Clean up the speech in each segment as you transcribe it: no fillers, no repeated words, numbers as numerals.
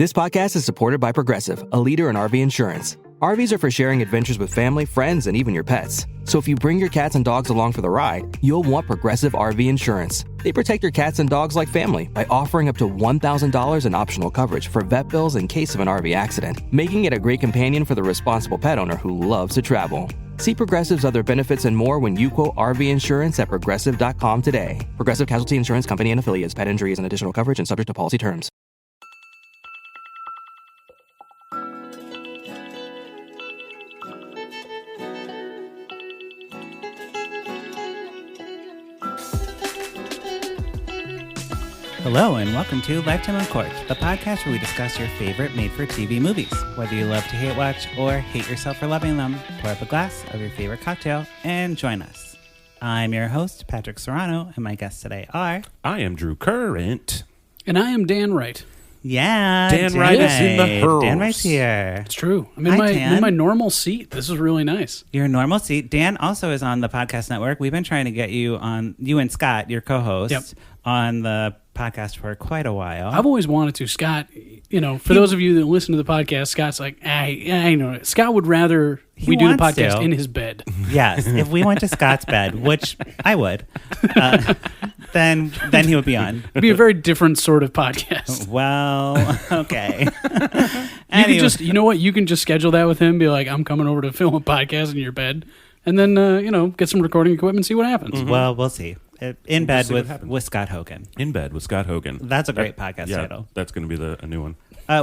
This podcast is supported by Progressive, a leader in RV insurance. RVs are for sharing adventures with family, friends, and even your pets. So if you bring your cats and dogs along for the ride, you'll want Progressive RV insurance. They protect your cats and dogs like family by offering up to $1,000 in optional coverage for vet bills in case of an RV accident, making it a great companion for the responsible pet owner who loves to travel. See Progressive's other benefits and more when you quote RV insurance at Progressive.com today. Progressive Casualty Insurance Company and Affiliates. Pet injuries and additional coverage and subject to policy terms. Hello and welcome to Lifetime on Cork, the podcast where we discuss your favorite made-for-TV movies. Whether you love to hate watch or hate yourself for loving them, pour up a glass of your favorite cocktail and join us. I'm your host, Patrick Serrano, and my guests today are... I am Drew Current. And I am Dan Wright. Yeah, Dan Wright is in the house. Dan Wright's here. It's true. I'm in my normal seat. This is really nice. Your normal seat. Dan also is on the podcast network. We've been trying to get you on, you and Scott, your co-host, on the podcast for quite a while. I've always wanted to. Scott, for those of you that listen to the podcast, Scott's like, I know it. Scott would rather we do the podcast in his bed. Yes, if we went to Scott's bed, which I would, then he would be on. It'd be a very different sort of podcast. Well, okay. You can just, you can just schedule that with him. Be like, I'm coming over to film a podcast in your bed, and then get some recording equipment, see what happens. Mm-hmm. Well, we'll see. In bed with Scott Hogan. In bed with Scott Hogan. That's a great podcast title. That's going to be a new one.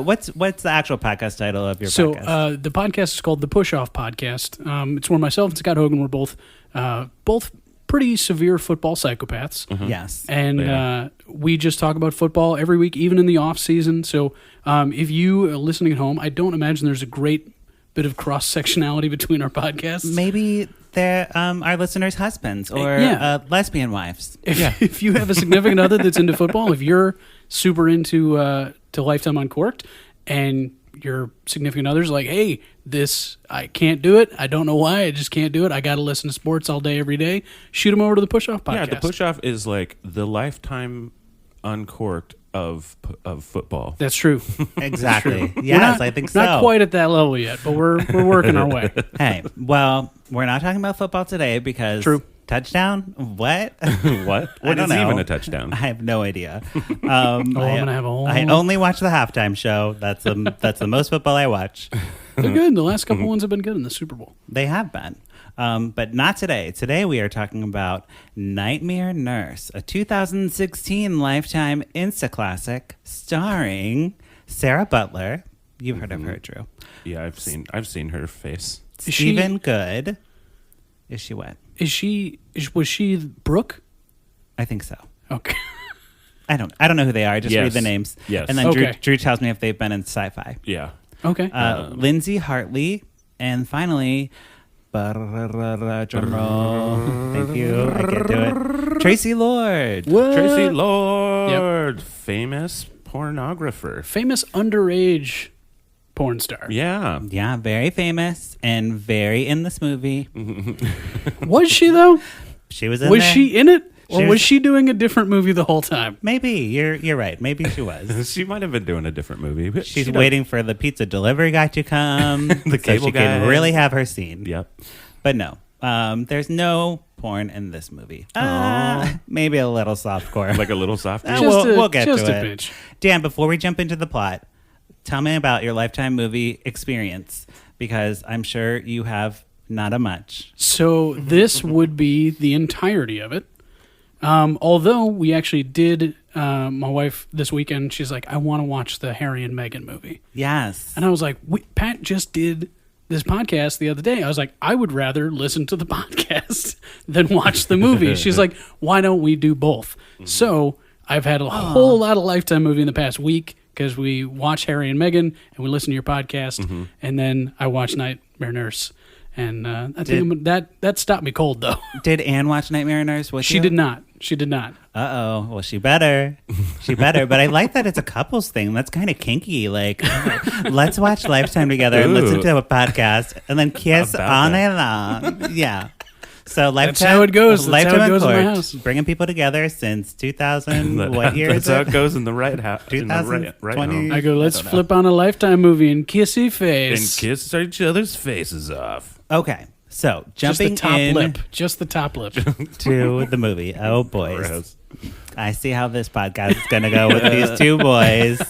What's the actual podcast title of your podcast? So the podcast is called The Push Off Podcast. It's where myself and Scott Hogan were both pretty severe football psychopaths. Mm-hmm. Yes. And we just talk about football every week, even in the off season. So if you are listening at home, I don't imagine there's a great bit of cross-sectionality between our podcasts. Maybe they're our listeners' husbands or lesbian wives. If you have a significant other that's into football, if you're super into to Lifetime Uncorked and your significant other's like, hey, I can't do it. I don't know why. I just can't do it. I got to listen to sports all day, every day. Shoot them over to the Push Off podcast. Yeah, the Push Off is like the Lifetime Uncorked of football. That's true. Exactly. Yes, I think so. Not quite at that level yet, but we're working our way. Hey, well, we're not talking about football today because true. Touchdown? What? What? What is even a touchdown? I have no idea. I'm gonna have a whole. I only watch the halftime show. That's the most football I watch. They're good. The last couple ones have been good in the Super Bowl. They have been. But not today. Today we are talking about Nightmare Nurse, a 2016 Lifetime Insta classic starring Sarah Butler. You've heard of her, Drew. Yeah, I've seen her face. Stephen Good. Is she what? Was she Brooke? I think so. Okay. I don't know who they are. I just read the names. Yes. And then Drew tells me if they've been in sci-fi. Yeah. Okay. Lindsay Hartley, and finally, drum roll. Thank you. I can't do it. Traci Lords. What? Traci Lords. Yep. Famous pornographer. Famous underage porn star. Yeah. Yeah, very famous and very in this movie. Was she though? She was in Was there. she in it? Or was she doing a different movie the whole time? Maybe. You're right. Maybe she was. She might have been doing a different movie. But She's waiting for the pizza delivery guy to come. The cable so she guy. can really have her scene. Yep. But no. There's no porn in this movie. Maybe a little softcore. Like a little soft. We'll get to a it. pinch. Dan, before we jump into the plot, tell me about your Lifetime movie experience, because I'm sure you have not a much. So this would be the entirety of it. Although we actually did, my wife this weekend, she's like, I want to watch the Harry and Meghan movie. Yes. And I was like, Pat just did this podcast the other day. I was like, I would rather listen to the podcast than watch the movie. She's like, why don't we do both? Mm-hmm. So I've had a whole lot of Lifetime movie in the past week because we watch Harry and Meghan and we listen to your podcast, and then I watch Nightmare Nurse. And I think that stopped me cold, though. Did Anne watch Nightmare Nurse with you? She did not. She did not. Uh-oh. Well, she better. She better. But I like that it's a couples thing. That's kind of kinky. Like, let's watch Lifetime together and listen to a podcast and then kiss all night long. Yeah. So lifetime, That's how it goes. That's how it Lifetime goes in my Court, house. bringing people together since 2000. What year That's is how it? it goes in the right house. 2020. I go, let's don't know. flip on a Lifetime movie and kissy And face. kiss each other's faces off. Okay, so Just the jumping top in lip. Just the top lip. to the movie. Oh, boys. Gross. I see how this podcast is going to go with these two boys.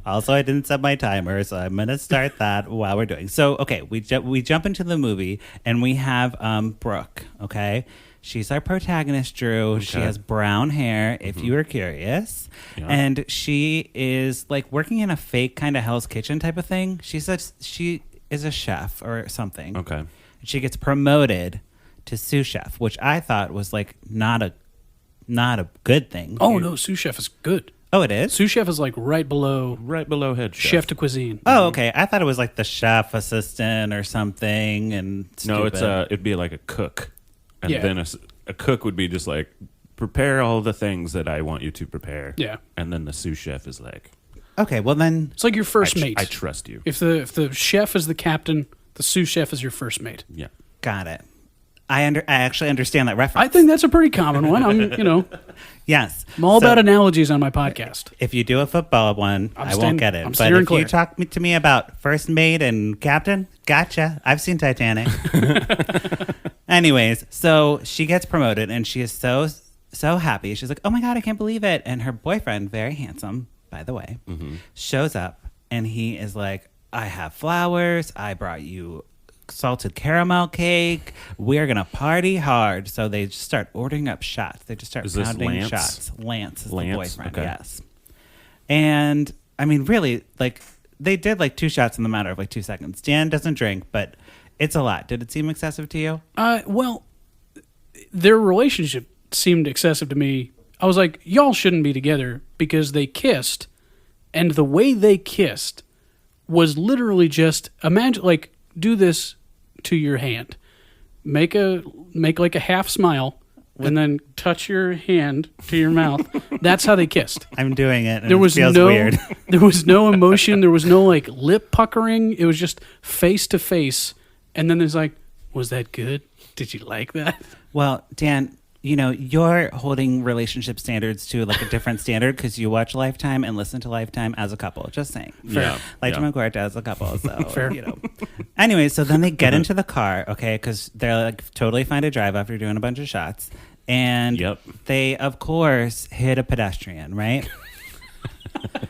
Also, I didn't set my timer, so I'm going to start that while we're doing. So, okay, we jump into the movie, and we have Brooke, okay? She's our protagonist, Drew. She Okay. has brown hair, if you were curious. Yeah. And she is, like, working in a fake kind of Hell's Kitchen type of thing. She is a chef or something. Okay. She gets promoted to sous chef, which I thought was, like, not a good thing. Oh, no, sous chef is good. Oh, it is? Sous chef is like right below Right below head chef de cuisine. Oh, okay. I thought it was like the chef assistant or something. And No, stupid. it'd be like a cook, and Yeah. then a cook would be just like, prepare all the things that I want you to prepare. Yeah. And then the sous chef is like, Okay, well then, It's like your first mate. I trust you. If the chef is the captain, the sous chef is your first mate. Yeah. got it. I actually understand that reference. I think that's a pretty common one. I'm Yes. I'm all So, about analogies on my podcast. if you do a football one, I won't staying- get it. I'm But steering if you clear. talk to me about first mate and captain, gotcha. I've seen Titanic. Anyways, so she gets promoted and she is so happy. She's like, oh my God, I can't believe it. And her boyfriend, very handsome, by the way, shows up and he is like, I have flowers. I brought you salted caramel cake. We're going to party hard. So they just start ordering up shots. They just start Is this pounding Lance? shots. Lance is Lance? the boyfriend, Okay. yes. And I mean, really, like they did like 2 shots in the matter of like 2 seconds. Dan doesn't drink, but it's a lot. Did it seem excessive to you? Well, their relationship seemed excessive to me. I was like, y'all shouldn't be together because they kissed, and the way they kissed was literally just imagine like do this to your hand, make like a half smile, and then touch your hand to your mouth. That's how they kissed. I'm doing it. And There was it feels no weird. there was no emotion. There was no like lip puckering. It was just face to face. And then there's like, was that good? Did you like that? Well, Dan, you know, you're holding relationship standards to like a different standard because you watch Lifetime and listen to Lifetime as a couple. Just saying. Yeah, Lifetime yeah. and Court as a couple. So, Fair. you know. Anyway, so then they get into the car, okay, because they're like totally fine to drive after doing a bunch of shots. And Yep. they, of course, hit a pedestrian, right?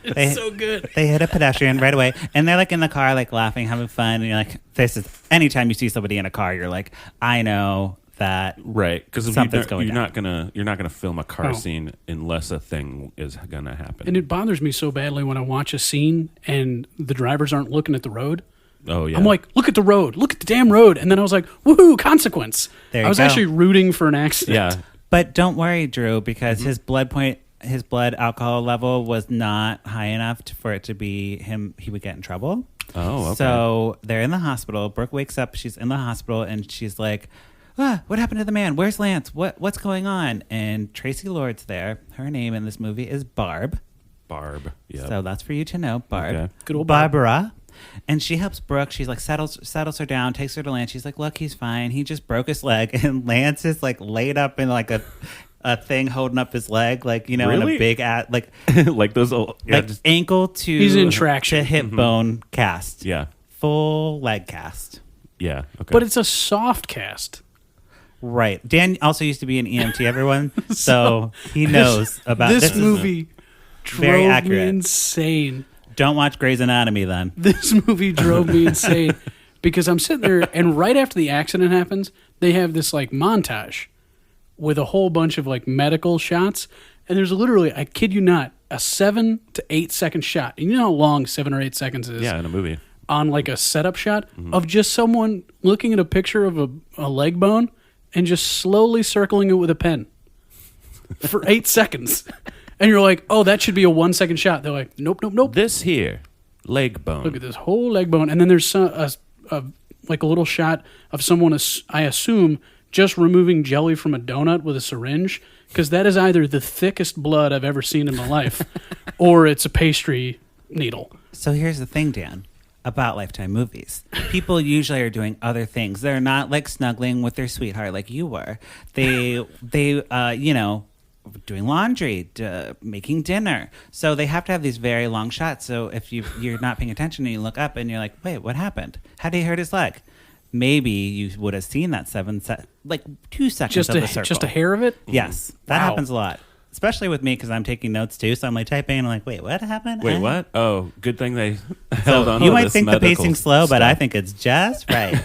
It's so good. They hit a pedestrian right away, and they're like in the car, like laughing, having fun. And you're like, "This is." Anytime you see somebody in a car, you're like, "I know that." Right, because Something's going you're down. not gonna film a car Oh. scene unless a thing is gonna happen. And it bothers me so badly when I watch a scene and the drivers aren't looking at the road. Oh yeah, I'm like, look at the road, look at the damn road. And then I was like, woohoo, consequence. There I you was go. actually rooting for an accident. yeah, But don't worry, Drew, because Mm-hmm. his blood alcohol level was not high enough for it to be him. He would get in trouble. Oh, okay. So they're in the hospital. Brooke wakes up. She's in the hospital, and she's like, what happened to the man? Where's Lance? What's going on? And Traci Lords there. Her name in this movie is Barb. Barb. Yeah. So that's for you to know, Barb. Okay. Good old Barb. Barbara. And she helps Brooke. She's like settles her down, takes her to Lance. She's like, look, he's fine. He just broke his leg. And Lance is like laid up in like a thing holding up his leg, like, you know, in Really? a big like like those old, yeah, like just, ankle to He's in traction. to hip bone cast. yeah, Full leg cast. yeah. Okay. But it's a soft cast. Right. Dan also used to be an EMT, everyone. So he knows about this is movie. very Drove me accurate. insane. Don't watch Grey's Anatomy then. This movie drove me insane because I'm sitting there, and right after the accident happens, they have this like montage with a whole bunch of like medical shots, and there's literally, I kid you not, a 7 to 8 second shot. And you know how long 7 or 8 seconds is yeah, in a movie. on like a setup shot of just someone looking at a picture of a leg bone and just slowly circling it with a pen for 8 seconds. And you're like, oh, that should be a 1 second shot. They're like, nope, nope, nope. This here, leg bone. Look at this whole leg bone. And then there's like a little shot of someone, I assume, just removing jelly from a donut with a syringe, because that is either the thickest blood I've ever seen in my life or it's a pastry needle. So here's the thing, Dan. about Lifetime movies. People usually are doing other things. They're not like snuggling with their sweetheart like you were. They you know, doing laundry, making dinner. So they have to have these very long shots. So if you're not paying attention and you look up and you're like, wait, what happened? How did he hurt his leg? Maybe you would have seen that 2 seconds of the circle. Just a hair of it? Yes. That happens a lot. Especially with me because I'm taking notes too. So I'm like typing and I'm like, wait, what happened? Wait, what? Oh, good thing they held on. You might think the pacing's slow, stuff. but I think it's just right.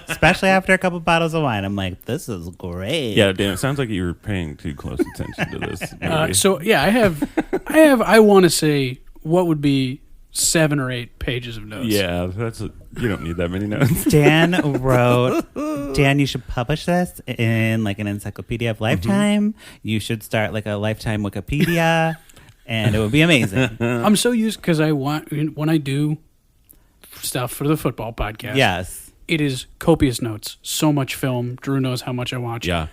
Especially after a couple bottles of wine. I'm like, this is great. Yeah, Dan, it sounds like you were paying too close attention to this movie. So yeah, I want to say what would be 7 or 8 pages of notes. Yeah, you don't need that many notes. Dan wrote, Dan, you should publish this in like an encyclopedia of Lifetime. You should start like a Lifetime Wikipedia, and it would be amazing. I'm so used because when I do stuff for the football podcast. Yes. It is copious notes. So much film. Drew knows how much I watch. Yeah.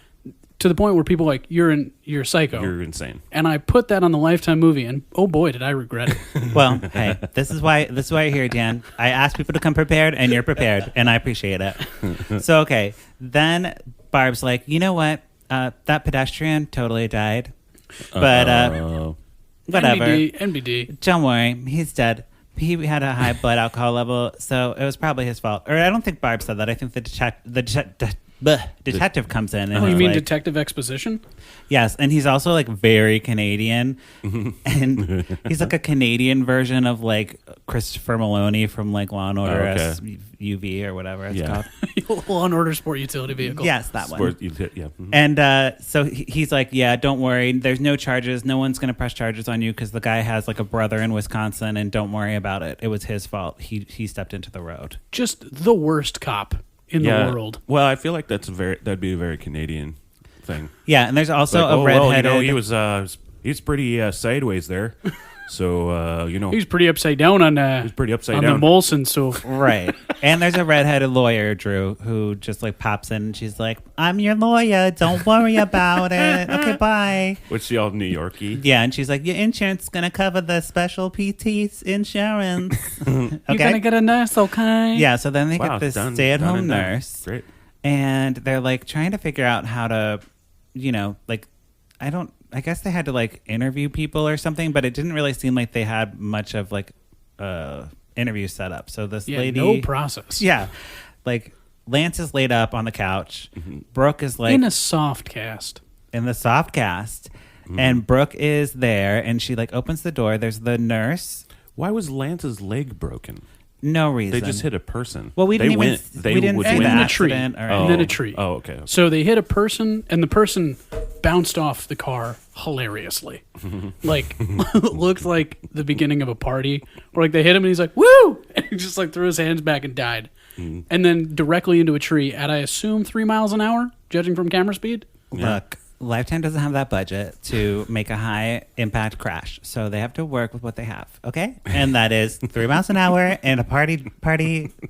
To the point where people are like, you're psycho. You're insane. And I put that on the Lifetime movie, and oh boy, did I regret it. Well, hey, this is why you're here, Dan. I asked people to come prepared, and you're prepared, and I appreciate it. So, okay, then Barb's like, you know what? That pedestrian totally died, but whatever. NBD. Don't worry, he's dead. He had a high blood alcohol level, so it was probably his fault. Or I don't think Barb said that. I think the detective comes in. And you mean like, detective exposition? Yes, and he's also like very Canadian, and he's like a Canadian version of like Christopher Maloney from like Law and Order SUV or whatever it's called. Law and Order Sport Utility Vehicle. Yes, that one. Yeah. Mm-hmm. And so he's like, yeah, don't worry. There's no charges. No one's going to press charges on you because the guy has like a brother in Wisconsin, and don't worry about it. It was his fault. He stepped into the road. Just the worst cop in the world. Well, I feel like that'd be a very Canadian thing. Yeah, and there's also like, a redheaded. Well, he's pretty sideways there. So he's pretty upside down on he's pretty upside on down. the Molson. So right, and there's a redheaded lawyer, Drew, who just like pops in and she's like, "I'm your lawyer. Don't worry about it. Okay, bye." Which she all New Yorkie. Yeah, and she's like, "Your insurance is gonna cover the special PT insurance." Okay, you're gonna get a nurse, okay? Yeah. So then they get this stay-at-home nurse, great, and they're like trying to figure out how to, I guess they had to like interview people or something, but it didn't really seem like they had much of like interview set up. So this lady, no process. Yeah, like Lance is laid up on the couch. Mm-hmm. Brooke is like in a soft cast. In the soft cast, and Brooke is there, and she like opens the door. There's the nurse. Why was Lance's leg broken? No reason. They just hit a person. Well, we didn't win. We didn't see the accident. And then a tree. Oh, okay. So they hit a person, and the person bounced off the car hilariously. Like, looked like the beginning of a party. Or like they hit him, and he's like, "Woo!" And he just like threw his hands back and died. And then directly into a tree at, I assume, 3 miles an hour, judging from camera speed. Look, Lifetime doesn't have that budget to make a high impact crash, so they have to work with what they have, okay? And that is 3 miles an hour and a party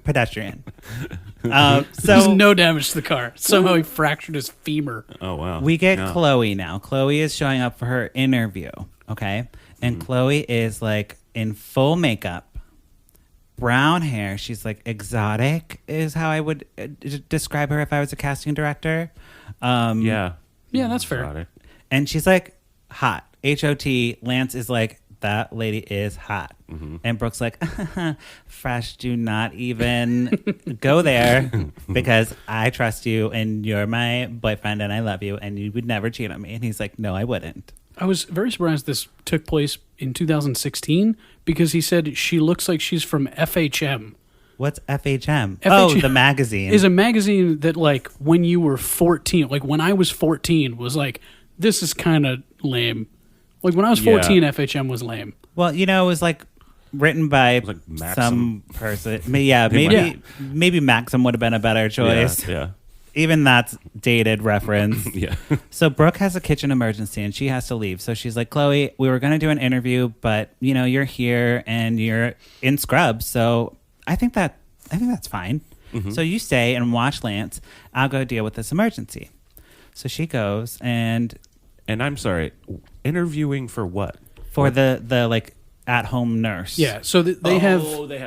pedestrian. There's no damage to the car. Somehow he fractured his femur. Oh, wow. We get Chloe now. Chloe is showing up for her interview, okay? And Chloe is like in full makeup, brown hair. She's like exotic is how I would describe her if I was a casting director. Yeah, that's fair. And she's like hot. H-O-T. Lance is like, that lady is hot. And Brooke's like, fresh, do not even go there because I trust you and you're my boyfriend and I love you and you would never cheat on me. And he's like, no, I wouldn't. I was very surprised this took place in 2016 because he said she looks like she's from FHM. What's FHM? Oh, the magazine. Is a magazine that, like, when you were 14, like, when I was 14, was like, this is kind of lame. Like, when I was 14, FHM was lame. Well, it was, like, written by some person. Maybe Maxim would have been a better choice. Yeah. Even that's dated reference. Yeah. So Brooke has a kitchen emergency, and she has to leave. So she's like, Chloe, we were going to do an interview, but, you're here, and you're in scrubs, so... I think that's fine. So you stay and watch Lance. I'll go deal with this emergency. So she goes and I'm sorry, interviewing for what? For the like at-home nurse. Yeah, so they have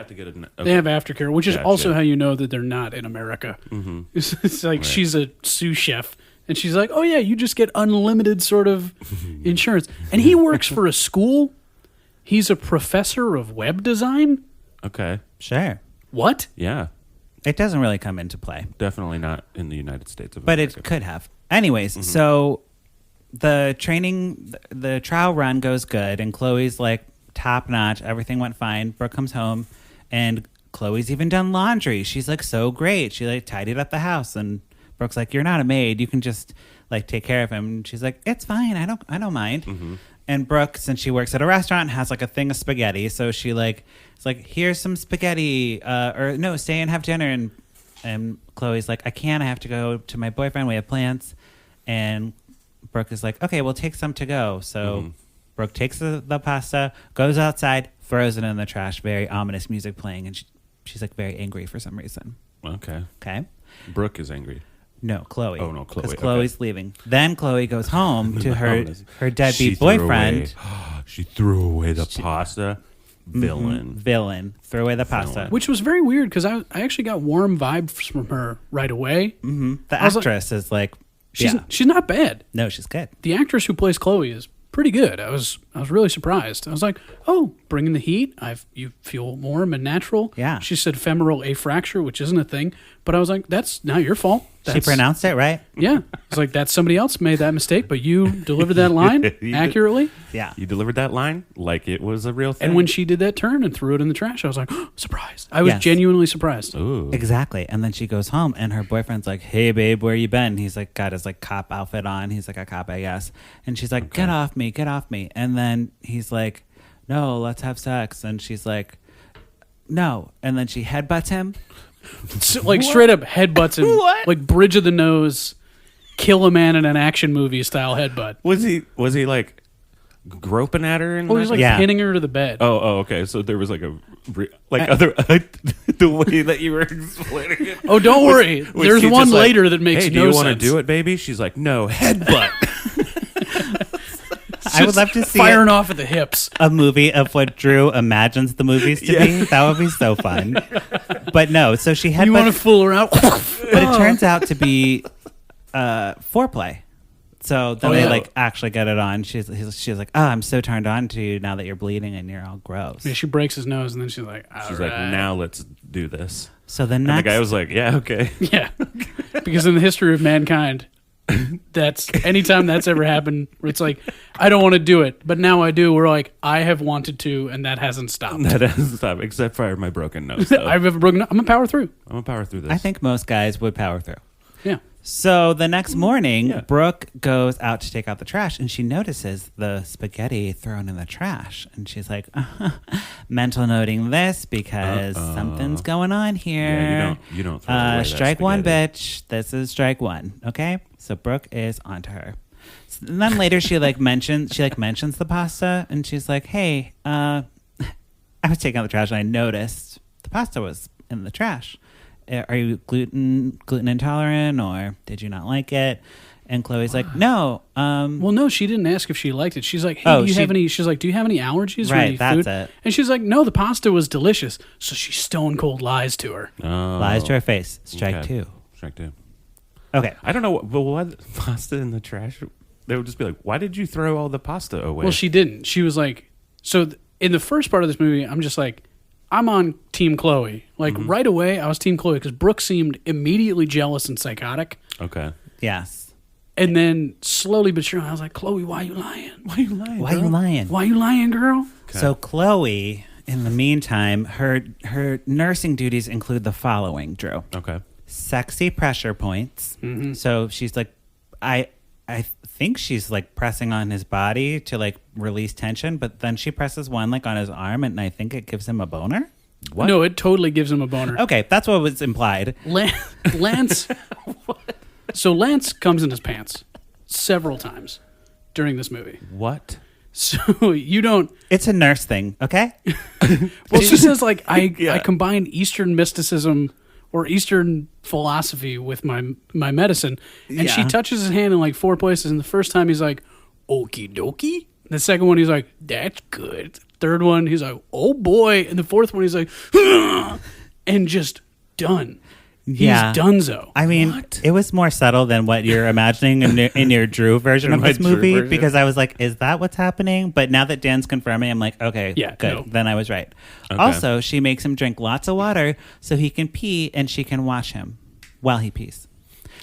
to get it. they have aftercare, which is Gotcha. also how you know that they're not in America. Mm-hmm. It's like she's a sous chef, and she's like, "Oh yeah, you just get unlimited sort of insurance." And he works for a school. He's a professor of web design. Okay. Sure. What? Yeah. It doesn't really come into play. Definitely not in the United States of But America. it could have. Anyways, so the trial run goes good, and Chloe's like top notch. Everything went fine. Brooke comes home, and Chloe's even done laundry. She's like so great. She like tidied up the house, and Brooke's like, "You're not a maid. You can just like take care of him." And she's like, "It's fine. I don't mind." And Brooke, since she works at a restaurant, has like a thing of spaghetti. So she like, it's like, "Here's some spaghetti," or no, stay and have dinner. And Chloe's like, "I can't. I have to go to my boyfriend. We have plans." And Brooke is like, "Okay, we'll take some to go." So Brooke takes the pasta, goes outside, throws it in the trash. Very ominous music playing, and she's like very angry for some reason. Okay. Okay. Brooke is angry. No, Chloe. Oh, no, Chloe. Because Chloe's leaving. Then Chloe goes home to her She deadbeat threw boyfriend. She threw away the pasta. Villain. Threw away the pasta. Which was very weird because I actually got warm vibes from her right away. The was like- actress is like, She's yeah. she's not bad. No, she's good. The actress who plays Chloe is pretty good. I was really surprised. I was like, "Oh, bringing the heat. You feel warm and natural." Yeah. She said femoral afracture, which isn't a thing, but I was like, "That's not your fault." She pronounced it right. Yeah. It's like that's somebody else made that mistake, but you delivered that line accurately. Yeah. You delivered that line like it was a real thing. And when she did that turn and threw it in the trash, I was like, surprised. I was Yes. genuinely surprised. Ooh. Exactly. And then she goes home, and her boyfriend's like, "Hey, babe, where you been?" He's like, got his like cop outfit on. He's like a cop, I guess. And she's like, "Get off me, get off me." And then he's like, "No, let's have sex." And she's like, "No." And then she headbutts him. So, like straight up headbutts him. What? Like bridge of the nose, kill a man in an action movie style headbutt. Was he like groping at her? And Oh, he was like Yeah. pinning her to the bed. oh, okay. So there was like other the way that you were explaining it. Oh, don't worry. Was There's she one just like, later that makes "Hey, no do you sense. want to do it, baby?" She's like, "No, headbutt." I would love to see Firing off at the hips. a movie of what Drew imagines the movies to be. That would be so fun. But no, so she You want to headbutts, fool around? but it turns out to be foreplay. So then they yeah. like actually get it on. She's like, "Oh, I'm so turned on to you now that you're bleeding and you're all gross." Yeah, she breaks his nose and then she's like, She's like, "Now let's do this." So the And next, the guy was like, "Yeah, okay." yeah. Because in the history of mankind, that's anytime that's ever happened, where it's like, I don't want to do it, but now I do. We're like, I have wanted to, and that hasn't stopped. That doesn't stop, except for my broken nose. Though. I've ever broken. I'm gonna power through. I'm gonna power through this. I think most guys would power through. Yeah. So the next morning, Yeah. Brooke goes out to take out the trash, and she notices the spaghetti thrown in the trash, and she's like, "Mental noting this because something's going on here." Yeah, you don't throw away that strike one, spaghetti. bitch. This is strike one. Okay, so Brooke is onto her. And then later she mentions the pasta, and she's like, "Hey, I was taking out the trash, and I noticed the pasta was in the trash. Are you gluten intolerant, or did you not like it?" And Chloe's like, "No." Well, no, she didn't ask if she liked it. She's like, "Hey, Oh, do you she- have any?" She's like, "Do you have any allergies or Right, any that's food?" it. And she's like, "No, the pasta was delicious." So she stone cold lies to her. Oh. Lies to her face. Strike Okay. two. Strike two. Okay. I don't know, but why the pasta in the trash? They would just be like, "Why did you throw all the pasta away?" Well, she didn't. She was like, in the first part of this movie, I'm just like, I'm on Team Chloe. Like right away, I was Team Chloe because Brooke seemed immediately jealous and psychotic. Okay. Yes. And then slowly but surely, I was like, Chloe, why you lying? Why are you lying? Why are you lying? Why you lying, girl? So Chloe, in the meantime, her nursing duties include the following, Drew. Okay. Sexy pressure points. Mm-hmm. So she's like, I think she's like pressing on his body to like release tension, but then she presses one like on his arm, and I think it gives him a boner. What? No, it totally gives him a boner. Okay, that's what was implied. Lance. So Lance comes in his pants several times during this movie. What? So you don't. It's a nurse thing, okay? Well, she says like I combine Eastern mysticism or Eastern philosophy with my medicine, and she Yeah. touches his hand in like 4 places. And the first time he's like, "Okie dokie." The second one he's like, "That's good." Third one, he's like, oh boy. And the fourth one, he's like, and just done. Yeah. He's donezo. I mean, it was more subtle than what you're imagining in your Drew version of this movie, because I was like, is that what's happening? But now that Dan's confirming, I'm like, okay, good. No. Then I was right. Okay. Also, she makes him drink lots of water so he can pee and she can wash him while he pees.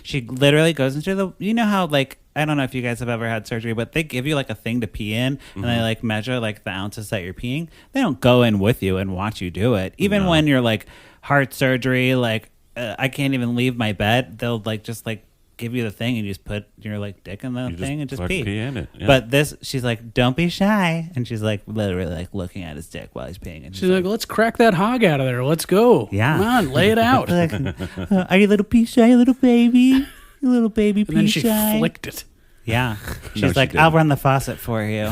She literally goes into the, you know how like, I don't know if you guys have ever had surgery, but they give you like a thing to pee in and they like measure like the ounces that you're peeing. They don't go in with you and watch you do it. Even when you're like heart surgery, like I can't even leave my bed. They'll like just like give you the thing and you just put your like dick in the thing and just pee. In it. Yeah. But this, she's like, don't be shy. And she's like literally like looking at his dick while he's peeing. And she's like, let's crack that hog out of there. Let's go. Yeah. Come on, lay it out. Like, are you a little pee shy, little baby? You little baby pee shy. And then she flicked it. Yeah. She's like, I'll run the faucet for you.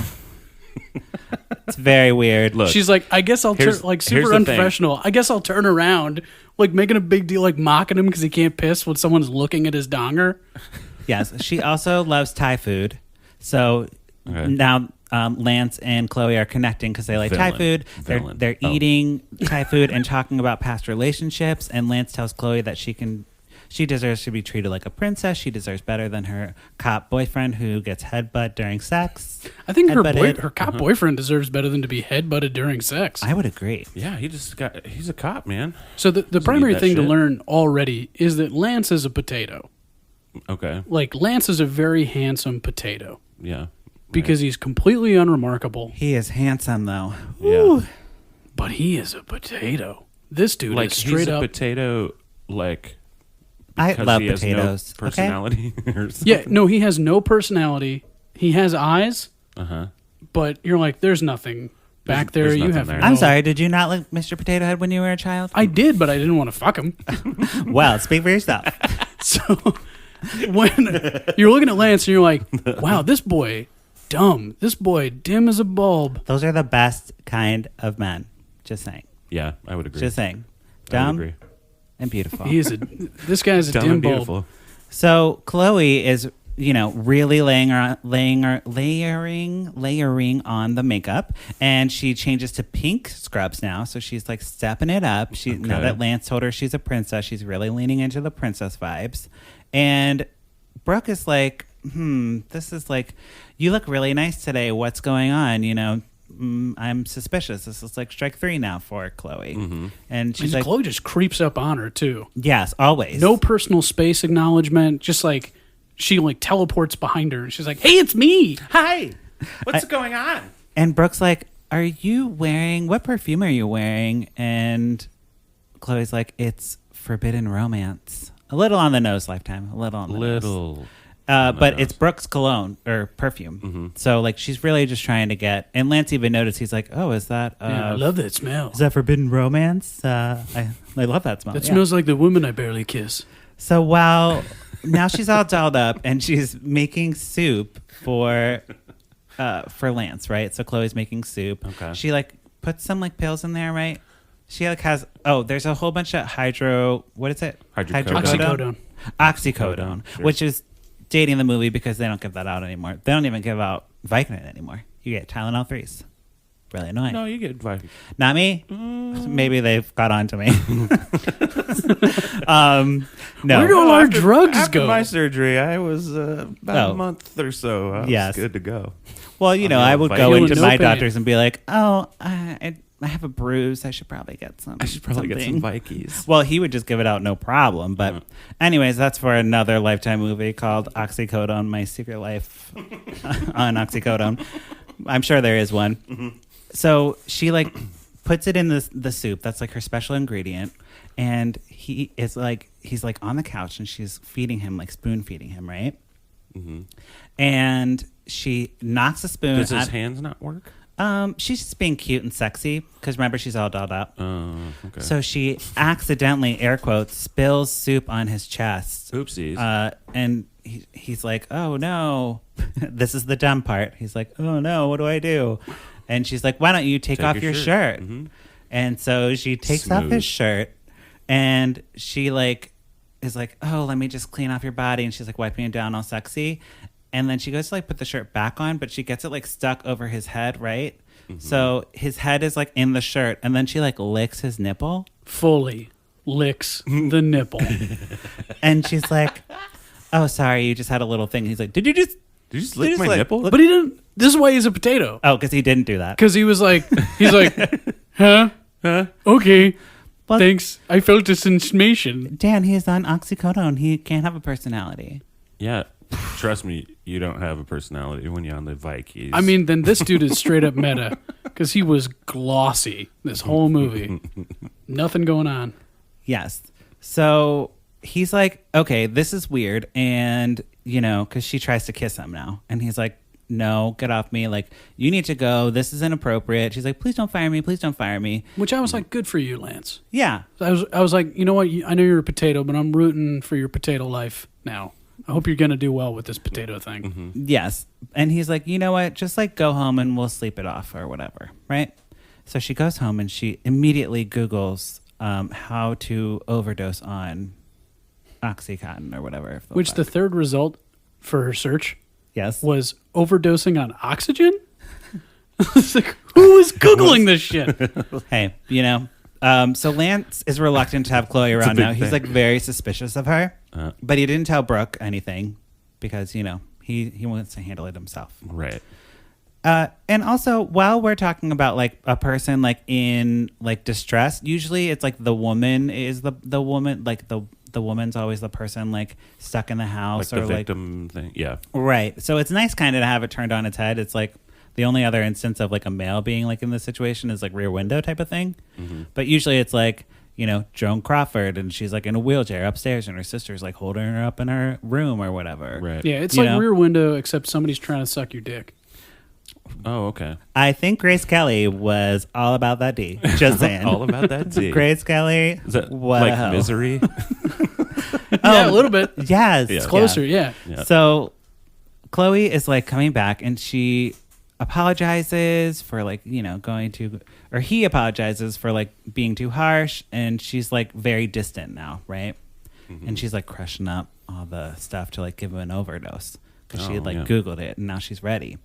It's very weird. Look, she's like, I guess I'll turn, like, super unprofessional. I guess I'll turn around, like, making a big deal, like, mocking him because he can't piss when someone's looking at his donger. Yes. She also loves Thai food. So now Lance and Chloe are connecting because they like Thai food. They're eating Thai food and talking about past relationships. And Lance tells Chloe that she deserves to be treated like a princess. She deserves better than her cop boyfriend who gets headbutt during sex. I think her cop boyfriend deserves better than to be headbutted during sex. I would agree. Yeah, he's a cop, man. So the primary thing to learn already is that Lance is a potato. Okay. Like, Lance is a very handsome potato. Yeah. Right. Because he's completely unremarkable. He is handsome, though. Yeah. Ooh. But he is a potato. This dude is straight he's up. a potato, like... I love he potatoes. Has no personality or something. Yeah, no, he has no personality. He has eyes, but you're like, there's nothing back there. You have. I'm sorry. Did you not like Mr. Potato Head when you were a child? I did, but I didn't want to fuck him. Well, speak for yourself. So when you're looking at Lance and you're like, wow, this boy dumb. This boy dim as a bulb. Those are the best kind of men. Just saying. Yeah, I would agree. Just saying. Dumb and beautiful. This guy's a dumb dim and bulb. beautiful. So Chloe is, really layering on the makeup, and she changes to pink scrubs now. So she's like stepping it up. Now that Lance told her she's a princess, she's really leaning into the princess vibes. And Brooke is like, this is like, you look really nice today. What's going on? I'm suspicious. This is like strike 3 now for Chloe. Mm-hmm. And she's like, Chloe just creeps up on her too. Yes, always. No personal space acknowledgement. Just like she like teleports behind her and she's like, hey, it's me. Hi. What's going on? And Brooke's like, what perfume are you wearing? And Chloe's like, it's Forbidden Romance. A little on the nose, Lifetime. A little on the nose. But it's Brooke's cologne or perfume. Mm-hmm. So like she's really just trying to get, and Lance even noticed, he's like, oh, is that I love that smell. Is that Forbidden Romance? I love that smell. That smells like the woman I barely kiss. So while now she's all dolled up and she's making soup for Lance, right? So Chloe's making soup. Okay. She like puts some like pills in there, right? She like has there's a whole bunch of Oxycodone. Oxycodone, sure. Which is dating the movie because they don't give that out anymore. They don't even give out Vicodin anymore. You get Tylenol 3s. Really annoying. No, you get Vicodin. Not me. Maybe they've got on to me. No. Where do all our drugs after go? my surgery, I was about a month or so. I was good to go. Well, I would go into my pain. doctors and be like, I have a bruise. I should probably get some. I should probably get some Vikes. Well, he would just give it out, no problem. But anyways, that's for another Lifetime movie called Oxycodone, My Secret Life on Oxycodone. I'm sure there is one. Mm-hmm. So she like puts it in the soup. That's like her special ingredient. And he's like on the couch and she's feeding him, like spoon feeding him, right? Mm-hmm. And she knocks a spoon. Does his hands not work? She's just being cute and sexy because remember she's all dolled up. Okay. So she accidentally, air quotes, spills soup on his chest. Oopsies. And he's like, "Oh no!" This is the dumb part. He's like, "Oh no, what do I do?" And she's like, "Why don't you take off your shirt?" Mm-hmm. And so she takes off his shirt, and she like is like, "Oh, let me just clean off your body." And she's like wiping it down, all sexy. And then she goes to like put the shirt back on, but she gets it like stuck over his head, right? So his head is like in the shirt, and then she like licks his nipple. Fully licks the nipple. And she's like, "Oh, sorry, you just had a little thing." He's like, "Did you just lick my nipple?" But he didn't. This is why he's a potato. Oh, because he didn't do that. Because he's like, huh? Okay. Well, thanks. I felt a sensation. Dan, he is on oxycodone. He can't have a personality. Yeah. Trust me, you don't have a personality when you're on the Vikings. I mean, then this dude is straight up meta because he was glossy this whole movie. Nothing going on. Yes. So he's like, okay, this is weird. And, because she tries to kiss him now. And he's like, no, get off me. Like, you need to go. This is inappropriate. She's like, please don't fire me. Please don't fire me. Which I was like, good for you, Lance. Yeah. I was like, you know what? I know you're a potato, but I'm rooting for your potato life now. I hope you're going to do well with this potato thing. Mm-hmm. Yes. And he's like, you know what? Just like go home and we'll sleep it off or whatever. Right? So she goes home and she immediately Googles how to overdose on Oxycontin or whatever. Which the third result for her search was overdosing on oxygen? It's like, who is Googling this shit? Hey, so Lance is reluctant to have Chloe around now. He's like very suspicious of her, but he didn't tell Brooke anything because, he wants to handle it himself. Right. And also, while we're talking about like a person like in like distress, usually it's like the woman is the woman, like the woman's always the person like stuck in the house like or the victim thing. Yeah. Right. So it's nice kind of to have it turned on its head. It's like the only other instance of like a male being like in this situation is like Rear Window type of thing. Mm-hmm. But usually it's like, Joan Crawford and she's like in a wheelchair upstairs and her sister's like holding her up in her room or whatever. Right. Yeah, it's like Rear Window except somebody's trying to suck your dick. Oh, okay. I think Grace Kelly was all about that D. Just saying. All about that D. Grace Kelly. Is that like Misery? Yeah, a little bit. Yes. It's closer, yeah. So Chloe is like coming back and she apologizes for like, he apologizes for like being too harsh and she's like very distant now, right? Mm-hmm. And she's like crushing up all the stuff to like give him an overdose because she had like Googled it and now she's ready.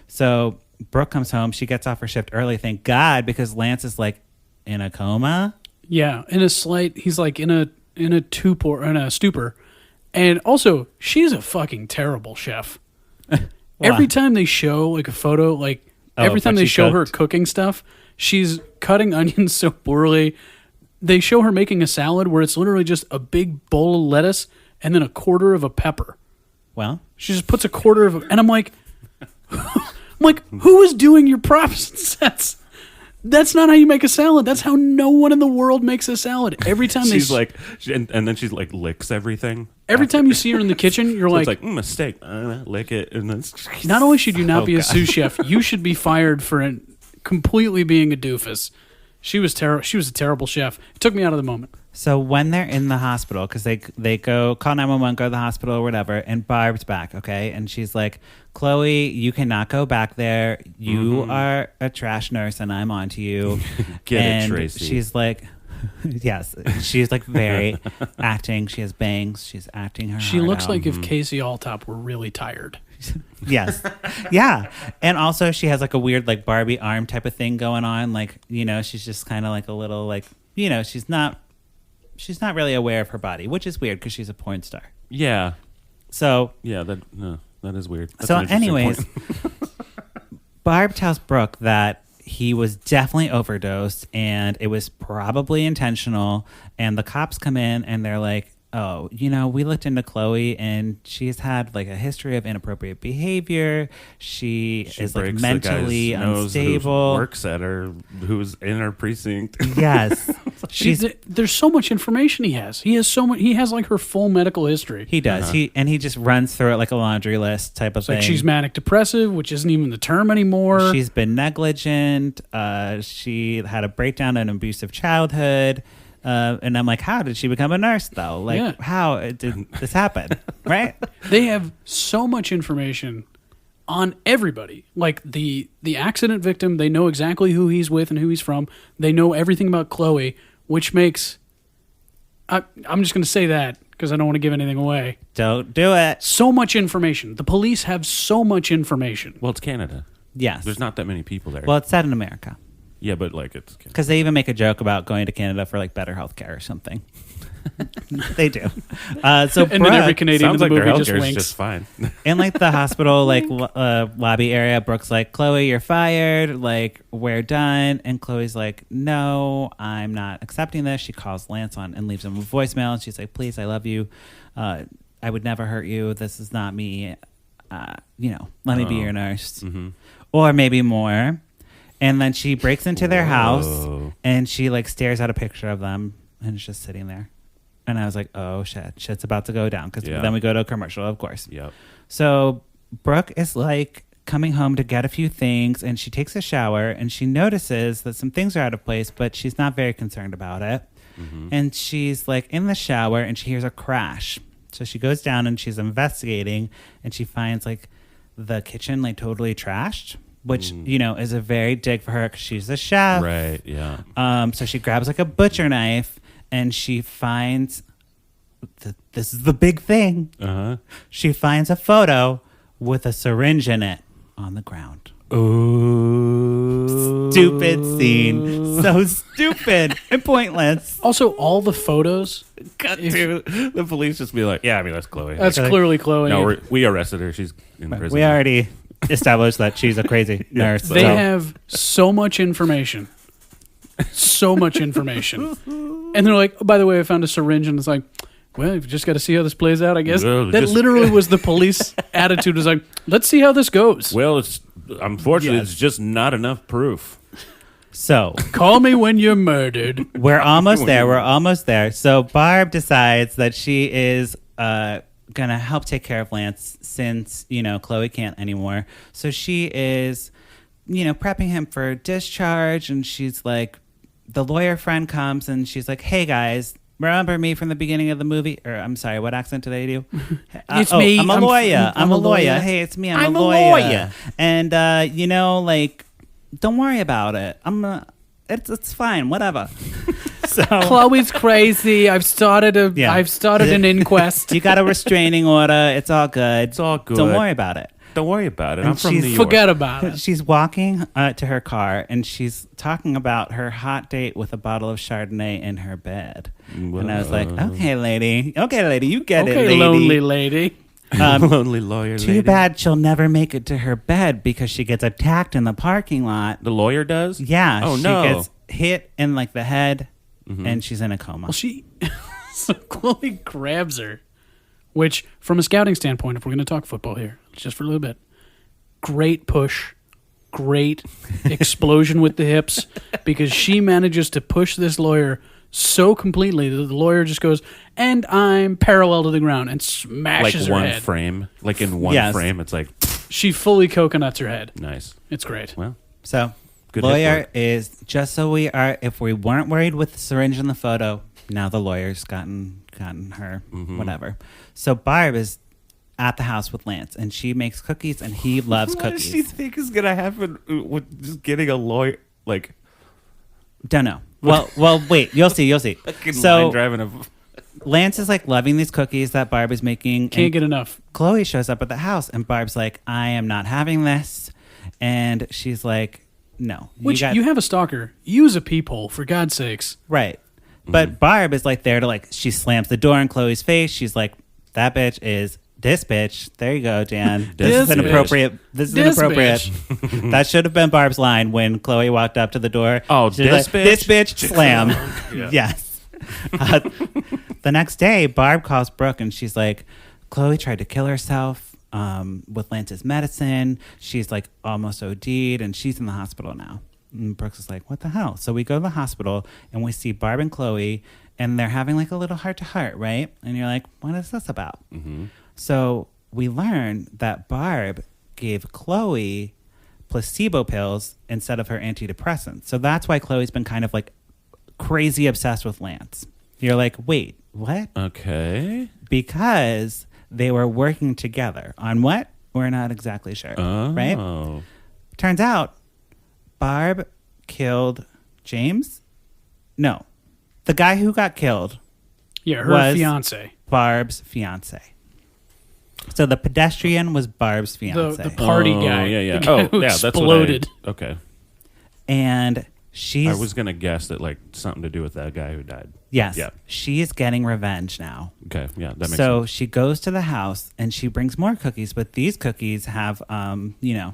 So Brooke comes home. She gets off her shift early, thank God, because Lance is like in a coma. Yeah, he's like in a stupor. And also, she's a fucking terrible chef. Every time they show like a photo, like every time they show her cooking stuff, she's cutting onions so poorly. They show her making a salad where it's literally just a big bowl of lettuce and then a quarter of a pepper. Well, she just puts a quarter of and I'm like, who is doing your props and sets? That's not how you make a salad. That's how no one in the world makes a salad. Every time and then she's like licks everything. Every time you see her in the kitchen, you're so like, it's like mistake, lick it, and then. Not only should you not be a sous chef, you should be fired for completely being a doofus. She was terrible. She was a terrible chef. It took me out of the moment. So when they're in the hospital, because they go call 911, go to the hospital or whatever, and Barb's back, okay? And she's like, Chloe, you cannot go back there. You are a trash nurse, and I'm on to you. Get it, Traci. She's like, yes. She's like very acting. She has bangs. She's acting her She heart looks out. like if Casey Alltop were really tired. Yes. Yeah. And also she has like a weird like Barbie arm type of thing going on. Like, she's just kind of like a little like, she's not really aware of her body, which is weird because she's a porn star. Yeah. So. Yeah, that is weird. That's so anyways, Barb tells Brooke that he was definitely overdosed and it was probably intentional. And the cops come in and they're like, oh, we looked into Chloe and she's had like a history of inappropriate behavior. She is like mentally unstable. Who works at her, who's in her precinct. Yes. There's so much information he has. He has like her full medical history. He does. He just runs through it like a laundry list type of thing. Like she's manic depressive, which isn't even the term anymore. She's been negligent. She had a breakdown in an abusive childhood. And I'm like, how did she become a nurse, though? Like, how did this happen? Right? They have so much information on everybody. Like the accident victim, they know exactly who he's with and who he's from. They know everything about Chloe, which makes... I'm just going to say that because I don't want to give anything away. Don't do it. So much information. The police have so much information. Well, it's Canada. Yes. There's not that many people there. Well, it's set in America. Yeah, but like it's... Because they even make a joke about going to Canada for like better healthcare or something. They do. So And then every Canadian in sounds the like their movie just healthcare is winks. just fine. in like the hospital like lobby area, Brooke's like, Chloe, you're fired. Like, we're done. And Chloe's like, no, I'm not accepting this. She calls Lance on and leaves him a voicemail. And she's like, please, I love you. I would never hurt you. This is not me. Let me be your nurse. Mm-hmm. Or maybe more. And then she breaks into their house Whoa. and she like stares at a picture of them and it's just sitting there. And I was like, oh shit, shit's about to go down. Because then we go to a commercial, of course. Yep. So Brooke is like coming home to get a few things and she takes a shower and she notices that some things are out of place, but she's not very concerned about it. Mm-hmm. And she's like in the shower and she hears a crash. So she goes down and she's investigating and she finds like the kitchen like totally trashed, which, is a very dig for her because she's a chef. Right, yeah. So she grabs like a butcher knife and she finds, this is the big thing. Uh-huh. She finds a photo with a syringe in it on the ground. Ooh. Stupid scene. So stupid and pointless. Also, all the photos. Cut to the police just be like, yeah, I mean, that's Chloe. That's clearly Chloe. No, we arrested her. She's in prison. We already established that she's a crazy nurse. They have so much information. So much information. And they're like, oh, by the way, I found a syringe. And it's like, well, you've just got to see how this plays out, I guess. Well, that literally was the police attitude. Was like, let's see how this goes. Well, unfortunately, it's just not enough proof. So Call me when you're murdered. we're almost there. We're almost there. So Barb decides that she is gonna help take care of Lance since Chloe can't anymore. So she is prepping him for discharge, and she's like, the lawyer friend comes and she's like, hey guys, remember me from the beginning of the movie? Or I'm sorry, what accent did I do? It's me. I'm a lawyer. I'm a lawyer. Hey, it's me. I'm a lawyer. And don't worry about it. It's fine. Whatever. So Chloe's crazy. I've started an inquest. you got a restraining order. It's all good. It's all good. Don't worry about it. Don't worry about it. And I'm from New York. Forget about it. She's walking to her car and she's talking about her hot date with a bottle of Chardonnay in her bed. Whoa. And I was like, okay, lady, you get it, Okay, lady. lonely lady. Lonely lawyer Too lady. bad she'll never make it to her bed because she gets attacked in the parking lot. The lawyer does? Yeah, Oh, she no. gets hit in like the head and she's in a coma. Well, so Chloe grabs her, which, from a scouting standpoint, if we're going to talk football here, just for a little bit, great push, great explosion with the hips, because she manages to push this lawyer so completely that the lawyer just goes, and I'm parallel to the ground, and smashes her one head. frame. Like in one frame, it's like, She fully coconuts her head. nice. It's great. Well, So, Good lawyer hit work. is just so we are. If we weren't worried with the syringe in the photo, now the lawyer's gotten her whatever. So Barb is at the house with Lance, and she makes cookies, and he loves what does cookies. she think is going to happen with just getting a lawyer? Like, Don't know. Well, wait. You'll see. fucking So line driving a... Lance is like loving these cookies that Barb is making. Can't and get enough. Chloe shows up at the house, and Barb's like, I am not having this. And she's like, no. Which, you have a stalker. Use a peephole, for God's sakes. Right. But Barb is like there to like, she slams the door in Chloe's face. She's like, that bitch is this bitch. There you go, Dan. This is This inappropriate. This is This inappropriate. That should have been Barb's line when Chloe walked up to the door. Oh, She's this like, bitch? This bitch, slam. Yeah. Yes. The next day, Barb calls Brooke and she's like, Chloe tried to kill herself with Lance's medicine. She's like almost OD'd and she's in the hospital now. And Brooks is like, what the hell? So we go to the hospital and we see Barb and Chloe and they're having like a little heart-to-heart, right? And you're like, what is this about? So we learn that Barb gave Chloe placebo pills instead of her antidepressants. So that's why Chloe's been kind of like crazy obsessed with Lance. You're like, wait, what? Okay. Because they were working together on what? We're not exactly sure, right? Turns out Barb killed James. No, the guy who got killed Yeah, her was fiance. Barb's fiance. So the pedestrian was Barb's fiance. The party guy. Yeah. The guy who that's exploded. Okay. And she's... I was going to guess that, like, something to do with that guy who died. Yes. Yeah. She's getting revenge now. Okay. Yeah, that makes So sense. she goes to the house and she brings more cookies, but these cookies have, More-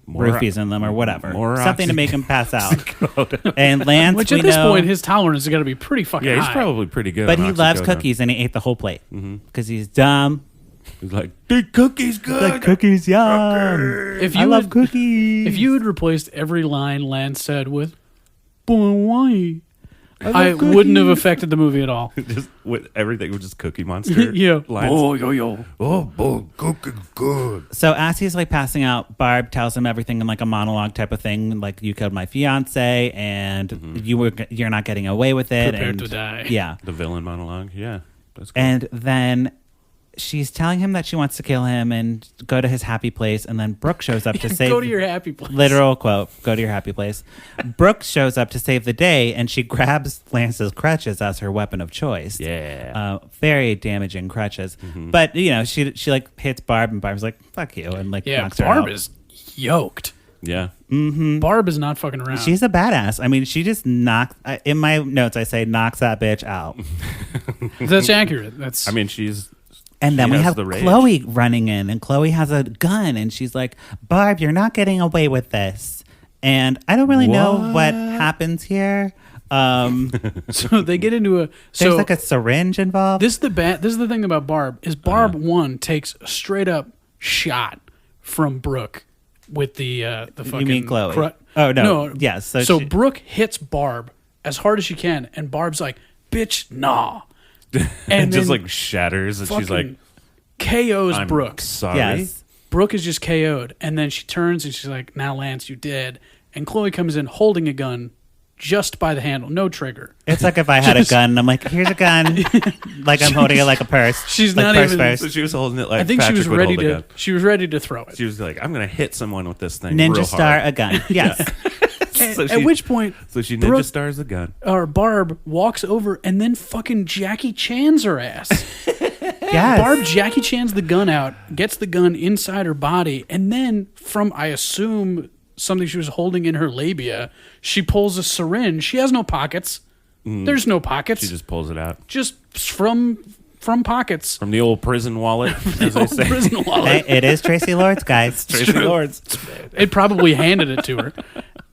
roofies in them or whatever. more Something to make him pass out. And Lance, Which we at this know, point, his tolerance is going to be pretty fucking Yeah, he's high. probably pretty good. but on he loves oxycodone. cookies and he ate the whole plate because he's dumb. He's like, the cookies good. Cookies, yum. If I you love had- cookies. If you had replaced every line Lance said with "Boy, why?" I wouldn't have affected the movie at all. Just with everything was just Cookie Monster. Yeah. Lines. Oh, yo. Oh, boy, cookie good. So as he's like passing out, Barb tells him everything in like a monologue type of thing, like you killed my fiance and you're not getting away with it. Prepare and, to die. Yeah. The villain monologue. Yeah. That's cool. And then she's telling him that she wants to kill him and go to his happy place. And then Brooke shows up to save... Go to your happy place. Literal quote, go to your happy place. Brooke shows up to save the day and she grabs Lance's crutches as her weapon of choice. Yeah. Very damaging crutches. But, she like hits Barb and Barb's like, fuck you. And like Yeah, knocks her Barb out. is yoked. Yeah. Barb is not fucking around. She's a badass. I mean, she just knocks... in my notes, I say knocks that bitch out. That's accurate. That's. I mean, she's... And then She we has have the rage. Chloe running in, and Chloe has a gun, and she's like, Barb, you're not getting away with this. And I don't really know what happens here. so they get into a. There's So like a syringe involved. this is the thing about Barb is Barb one takes a straight up shot from Brooke with the fucking. You mean Chloe? Oh, no. Yes, so So she- Brooke hits Barb as hard as she can, and Barb's like, "Bitch, nah," and just then like shatters and she's like, KO's I'm Brooke. sorry. Yes. Brooke is just KO'd, and then she turns and she's like, "Now, Lance, you dead." And Chloe comes in holding a gun just by the handle, no trigger. It's like if I had a gun, and I'm like, here's a gun. Like I'm holding it like a purse. She's like not purse even- first. So she was holding it like I think Patrick she was would ready hold a gun. to. She was ready to throw it. She was like, I'm going to hit someone with this thing Ninja real star hard. a gun. Yes. At which point, So she ninja Brooke- stars the gun. or Barb walks over and then fucking Jackie Chan's her ass. Yes. Barb Jackie Chan's the gun out, gets the gun inside her body, and then from, I assume, something she was holding in her labia, she pulls a syringe. She has no pockets. There's no pockets. She just pulls it out. Just from pockets. From the old prison wallet, as they Old say. prison wallet. Hey, it is Traci Lords, guys. Traci Lords. It probably handed it to her.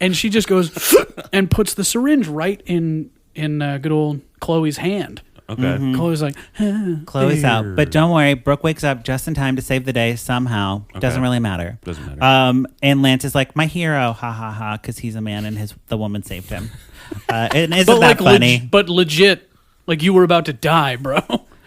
And she just goes and puts the syringe right in good old Chloe's hand. Okay. Chloe's like, Chloe's out. But don't worry, Brooke wakes up just in time to save the day somehow. Doesn't really matter. Doesn't matter. And Lance is like, my hero, ha ha ha, because he's a man and the woman saved him. And isn't but that like funny? but legit, like you were about to die, bro.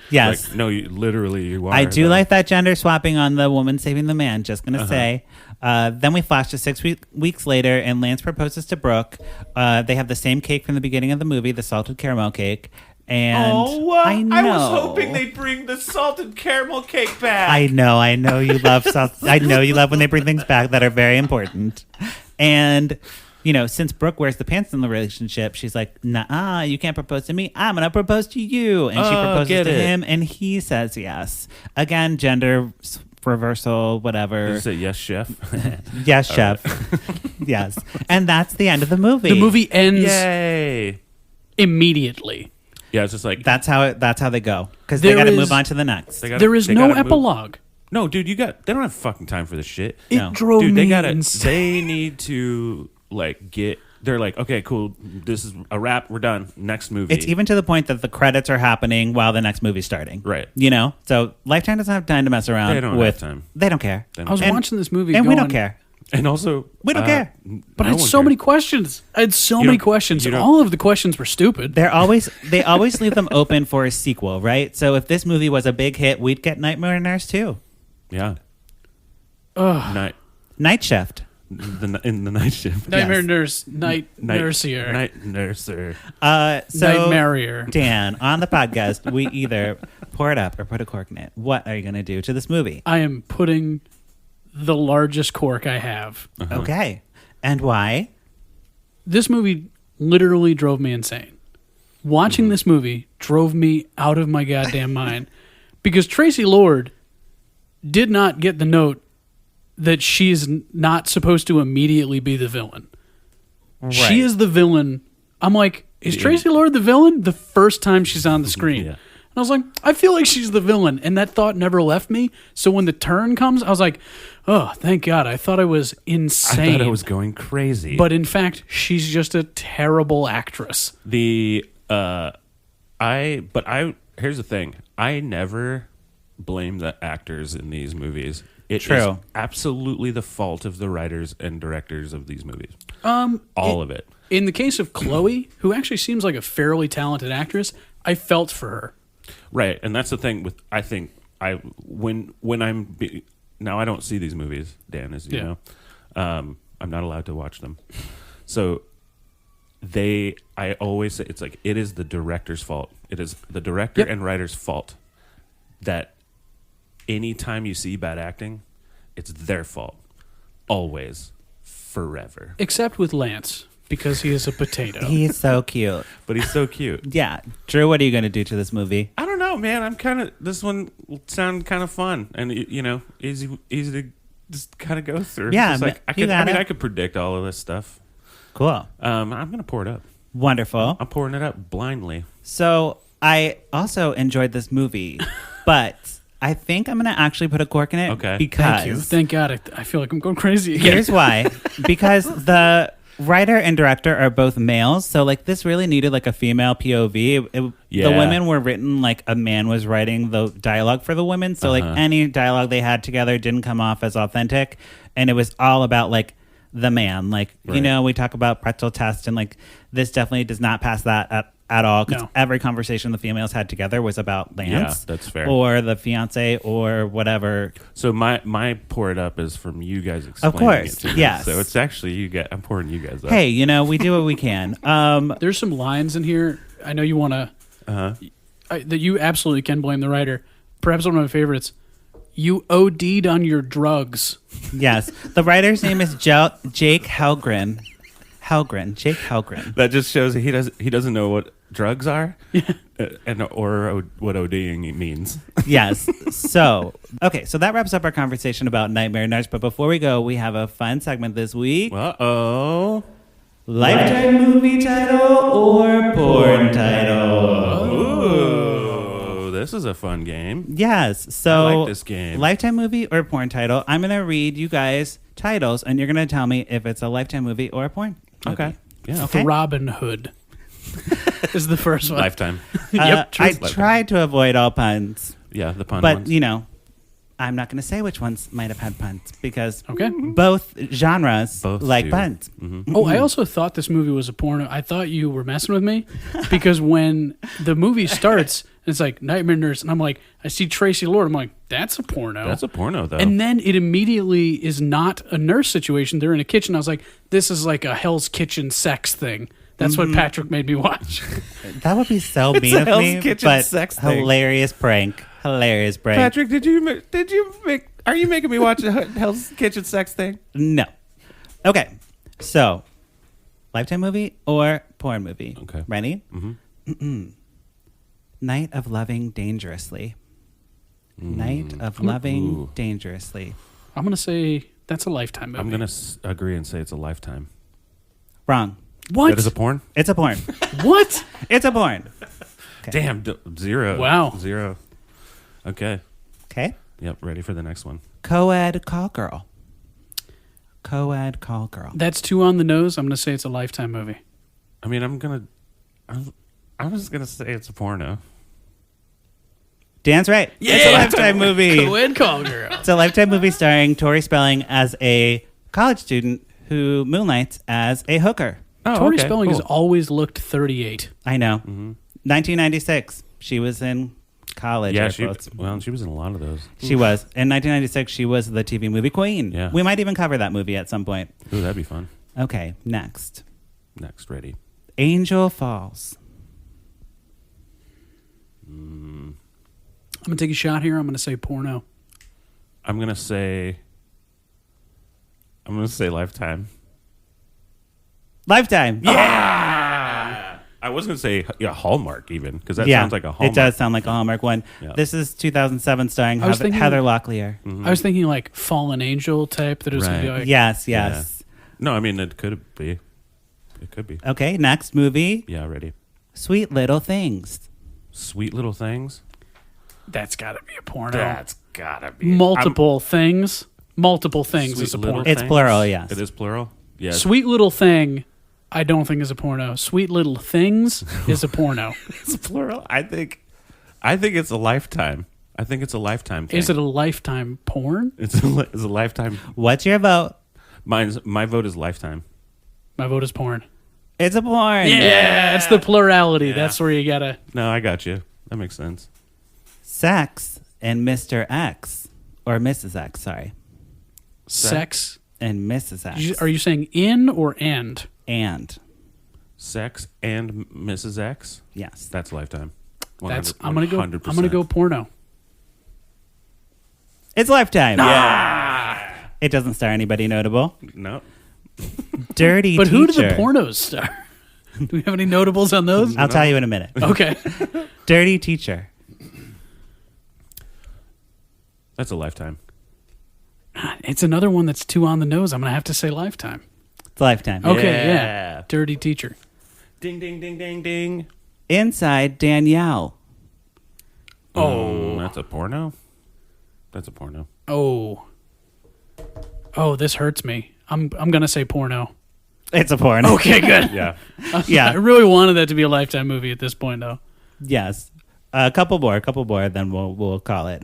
Yes. Like, no, literally you are. I do though. like that gender swapping on the woman saving the man, just going to say. Then we flash to 6 weeks later, and Lance proposes to Brooke. They have the same cake from the beginning of the movie, the salted caramel cake. And I know. I was hoping they'd bring the salted caramel cake back. I know you love salt. I know you love when they bring things back that are very important. And since Brooke wears the pants in the relationship, she's like, "Nah, you can't propose to me. I'm gonna propose to you." And she proposes get to it. him, and he says yes. Again, gender reversal, whatever. Did you say yes, chef? Yes, chef. Yes, and that's the end of the movie. The movie ends Yay. immediately. Yeah, it's just like, That's how they go because they There got to is- move on to the next. they gotta- There is they no gotta move- epilogue. No, dude, they don't have fucking time for this shit. It No. drove Dude, me they insane. need to they're like, okay, cool, this is a wrap, we're done, next movie. It's even to the point that the credits are happening while the next movie's starting. Right. So Lifetime doesn't have time to mess around They don't have with. time. They don't care. They don't I was And- watching this movie, And going, we don't care. And also, We don't care. But I had so many questions. I had so You many don't- questions. you don't- All of the questions were stupid. They always leave them open for a sequel, right? So if this movie was a big hit, we'd get Nightmare Nurse too. Yeah. Ugh. Night Shift. In the night shift. Nightmare Yes. Nurse, Night Nursier, Night nurser. So Nightmarier. Dan, on the podcast, we either pour it up or put a cork in it. What are you going to do to this movie? I am putting the largest cork I have. Okay. And why? This movie literally drove me insane. Watching this movie drove me out of my goddamn mind because Traci Lord did not get the note that she's not supposed to immediately be the villain. Right. She is the villain. I'm like, is Traci Lord the villain the first time she's on the screen? Yeah. And I was like, I feel like she's the villain. And that thought never left me. So when the turn comes, I was like, oh, thank God. I thought I was insane. I thought I was going crazy. But in fact, she's just a terrible actress. Here's the thing. I never blame the actors in these movies. It is True. absolutely the fault of the writers and directors of these movies. All of it. In the case of Chloe, who actually seems like a fairly talented actress, I felt for her. Right, and that's the thing with when I'm now I don't see these movies, Dan, as you know. I'm not allowed to watch them. So I always say it's like it is the director's fault. It is the director and writer's fault that anytime you see bad acting, it's their fault. Always. Forever. Except with Lance, because he is a potato. He's so cute. But he's so cute. Yeah. Drew, what are you going to do to this movie? I don't know, man. This one sounded kind of fun and, easy to just kind of go through. Yeah, It's like, you got it. I could predict all of this stuff. Cool. I'm going to pour it up. Wonderful. I'm pouring it up blindly. So I also enjoyed this movie, but I think I'm going to actually put a cork in it. Okay. Because Thank you. Thank God. I feel like I'm going crazy again. here's why. Because the writer and director are both males, so like this really needed like a female POV. The women were written like a man was writing the dialogue for the women, so like any dialogue they had together didn't come off as authentic, and it was all about like the man. Like we talk about pretzel test, and like this definitely does not pass that at all, because every conversation the females had together was about Lance. Yeah, that's fair. Or the fiance or whatever. So my pour it up is from you guys explaining Of course, it to me. yes. So it's actually I'm pouring you guys up. Hey, we do what we can. There's some lines in here. I know you want to. That you absolutely can blame the writer. Perhaps one of my favorites. You OD'd on your drugs. Yes. The writer's name is Jake Helgren. Jake Helgren. That just shows that he doesn't know what drugs are, or what ODing means. Yes. So that wraps up our conversation about Nightmare Nurse. But before we go, we have a fun segment this week. Uh-oh. Lifetime movie title or porn title? Ooh, this is a fun game. Yes. So I like this game. Lifetime movie or porn title. I'm going to read you guys titles, and you're going to tell me if it's a Lifetime movie or a porn movie. Okay. Yeah. Okay. Robin Hood is the first one. Lifetime. Yep. I tried to avoid all puns, Yeah, the pun but ones. I'm not going to say which ones might have had puns because Okay. both genres like do. puns. Mm-hmm. Oh, I also thought this movie was a porno. I thought you were messing with me because when the movie starts, it's like Nightmare Nurse, and I'm like, I see Traci Lord. I'm like, that's a porno. That's a porno, though. And then it immediately is not a nurse situation. They're in a kitchen. I was like, this is like a Hell's Kitchen sex thing. That's what Patrick made me watch. That would be so mean a of Hell's me, Kitchen but sex thing. hilarious prank. Hilarious prank. Patrick, are you making me watch a Hell's Kitchen sex thing? No. Okay. So, Lifetime movie or porn movie? Okay. Ready? Mm-hmm. Night of Loving Dangerously. Night of Loving Dangerously. I'm going to say that's a Lifetime movie. I'm going to agree and say it's a Lifetime. Wrong. What? That is a porn? It's a porn. What? It's a porn. Okay. Damn, zero. Wow. 0. Okay. Okay. Yep, ready for the next one. Co-ed call girl. Co-ed call girl. That's 2 on the nose. I'm going to say it's a Lifetime movie. I mean, I was going to say it's a porno. Dan's right. It's a Lifetime movie. Co-ed call girl. It's a Lifetime movie starring Tori Spelling as a college student who moonlights as a hooker. Oh, Tori okay, Spelling has cool. always looked 38. I know. 1996. She was in college. Yeah, air she quotes. was in a lot of those. She was. In 1996, she was the TV movie queen. Yeah. We might even cover that movie at some point. Ooh, that'd be fun. Okay, next. Next, ready. Angel Falls. I'm going to take a shot here. I'm going to say porno. I'm going to say Lifetime. Lifetime. Yeah! I was going to say Hallmark even, because that sounds like a Hallmark. It does sound like a Hallmark one. Yeah. This is 2007 starring I was thinking- Heather Locklear. I was thinking like Fallen Angel type that it was going to be Right. like. Yes. Yeah. No, I mean, it could be. It could be. Okay, next movie. Yeah, ready. Sweet Little Things. Sweet Little Things. That's got to be a porno. That's gotta be Multiple things. Multiple things Sweet is a Little porno. It's Things? plural, yes. It is plural. Yes. Sweet Little Thing, I don't think is a porno. Sweet Little Things is a porno. It's plural. I think it's a Lifetime. I think it's a Lifetime thing. Is it a Lifetime porn? It's a Lifetime. What's your vote? My vote is Lifetime. My vote is porn. It's a porn. Yeah, it's the plurality. Yeah. That's where you gotta. No, I got you. That makes sense. Sex and Mr. X. Or Mrs. X, sorry. Sex. And Mrs. X. Are you saying in or and? And. Sex and Mrs. X. Yes. That's Lifetime. That's 100%. I'm gonna go porno. It's Lifetime. Yeah. It doesn't star anybody notable. No. Dirty But Teacher. who do the pornos star? Do we have any notables on those? I'll tell you in a minute. Okay. Dirty Teacher. That's a Lifetime. It's another one that's too on the nose. I'm gonna have to say Lifetime. It's Lifetime. Okay, Yeah. yeah. Dirty Teacher. Ding, ding, ding, ding, ding. Inside Danielle. That's a porno? That's a porno. Oh, this hurts me. I'm gonna say porno. It's a porn. Okay, good. Yeah. I Yeah. really wanted that to be a Lifetime movie at this point, though. Yes. A couple more, then we'll call it.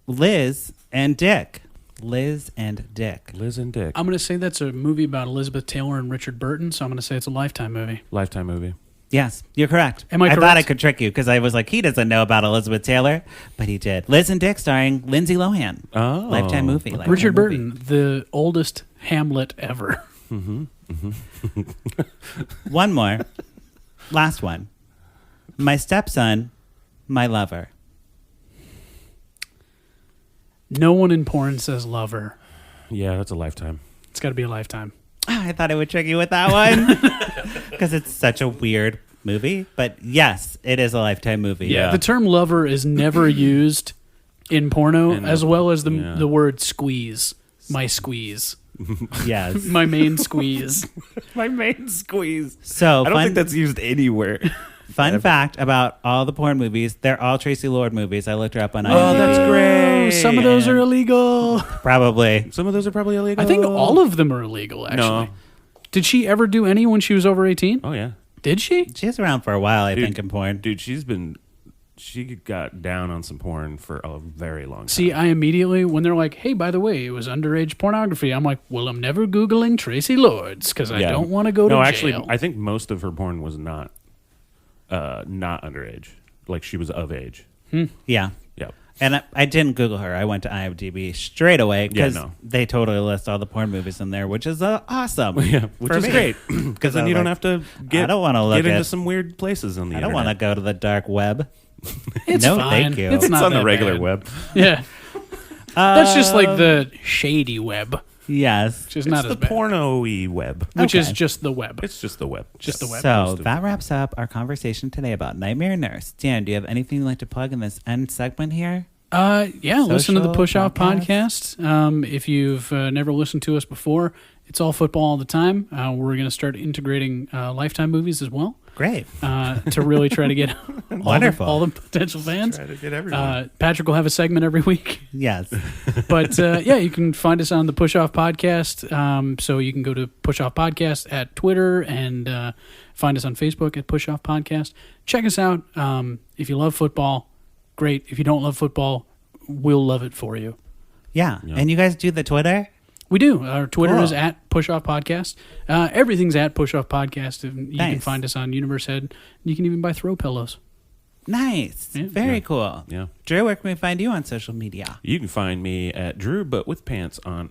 Liz and Dick. Liz and Dick. Liz and Dick. I'm gonna say that's a movie about Elizabeth Taylor and Richard Burton, so I'm gonna say it's a Lifetime movie. Lifetime movie. Yes, you're correct. Am I I thought correct? I could trick you because I was like, he doesn't know about Elizabeth Taylor, but he did. Liz and Dick starring Lindsay Lohan. Oh. Lifetime movie. Lifetime Richard movie. Burton, the oldest Hamlet ever. One more. Last one. My stepson, my lover. No one in porn says lover. Yeah, that's a Lifetime. It's got to be a Lifetime. I thought I would trick you with that one because it's such a weird movie. But yes, it is a Lifetime movie. Yeah. The term lover is never used in porno, In as well as yeah. the word squeeze. My squeeze. Yes. My main squeeze. My main squeeze. So I don't think that's used anywhere. fun fact about all the porn movies. They're all Traci Lord movies. I looked her up on IMDb. Oh, that's great. Some of those are illegal. Probably. Some of those are probably illegal. I think all of them are illegal, actually. No. Did she ever do any when she was over 18? Oh, yeah. Did she? She was around for a while, I Dude, think, in porn. Dude, she got down on some porn for a very long time. See, I immediately, when they're like, hey, by the way, it was underage pornography, I'm like, well, I'm never Googling Traci Lords because I don't want to go to jail. No, actually, I think most of her porn was not underage. Like, she was of age. Yeah. Yeah. And I didn't Google her. I went to IMDb straight away because Yeah, no. they totally list all the porn movies in there, which is awesome. Yeah, which for is me. great. Because then I you was don't like, have to I don't wanna look get into at- some weird places on the I internet. don't want to go to the dark web. It's no, fine. thank you. It's It's not on the that regular bad. web. Yeah. That's just like the shady web, Yes. which is It's not the as bad. porno-y web. Which is Okay. just the web. It's just the web. Just the web. So Most of that wraps up our conversation today about Nightmare Nurse. Dan, do you have anything you'd like to plug in this end segment here? Yeah, listen to the Social Push Off podcast? podcast. If you've never listened to us before, it's all football all the time. We're going to start integrating Lifetime movies as well Great. to really try to get Wonderful. all the potential fans. Try to get everyone. Patrick will have a segment every week. Yes. But yeah, you can find us on the Push Off Podcast. So you can go to Push Off Podcast at Twitter and find us on Facebook at Push Off Podcast. Check us out. If you love football, great. If you don't love football, we'll love it for you. Yeah. Yeah. And you guys do the Twitter? We do. Our Twitter Cool. is at Push Off Podcast. Everything's at Push Off Podcast. You can Nice. find us on Universe Head. You can even buy throw pillows. Nice. Yeah. Very Yeah. cool. Yeah. Drew, where can we find you on social media? You can find me at Drew but with pants on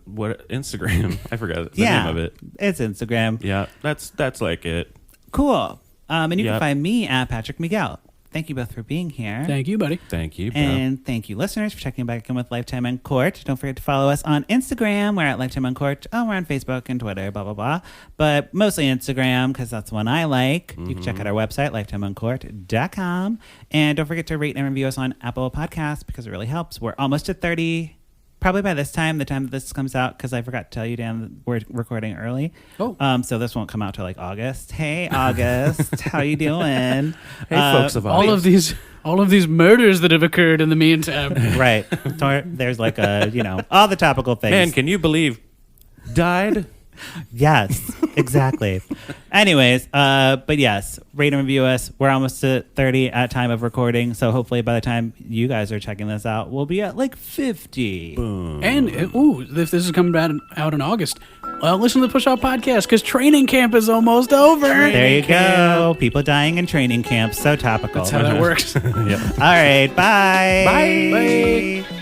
what Instagram. I forgot the name of it. It's Instagram. Yeah, that's like it. Cool. And you can Yep. find me at Patrick Miguel. Thank you both for being here. Thank you, buddy. Thank you, bro. And thank you, listeners, for checking back in with Lifetime on Court. Don't forget to follow us on Instagram. We're at Lifetime on Court. Oh, we're on Facebook and Twitter, blah, blah, blah. But mostly Instagram, because that's the one I like. You can check out our website, lifetimeoncourt.com. And don't forget to rate and review us on Apple Podcasts, because it really helps. We're almost at 30. Probably by this time, the time that this comes out, because I forgot to tell you, Dan, that we're recording early. Oh. So this won't come out till like August. Hey, August. How you doing? Hey, folks of All of these murders that have occurred in the meantime. Right. So there's like all the topical things. Man, can you believe died? Yes, exactly. Anyways, but yes, rate and review us. We're almost at 30 at time of recording, so hopefully by the time you guys are checking this out, we'll be at like 50. Boom. And, if this is coming out in August, listen to the Push Out Podcast, because training camp is almost over. There you go. People dying in training camps. So topical. That's how that works. Yep. All right. Bye. Bye. Bye.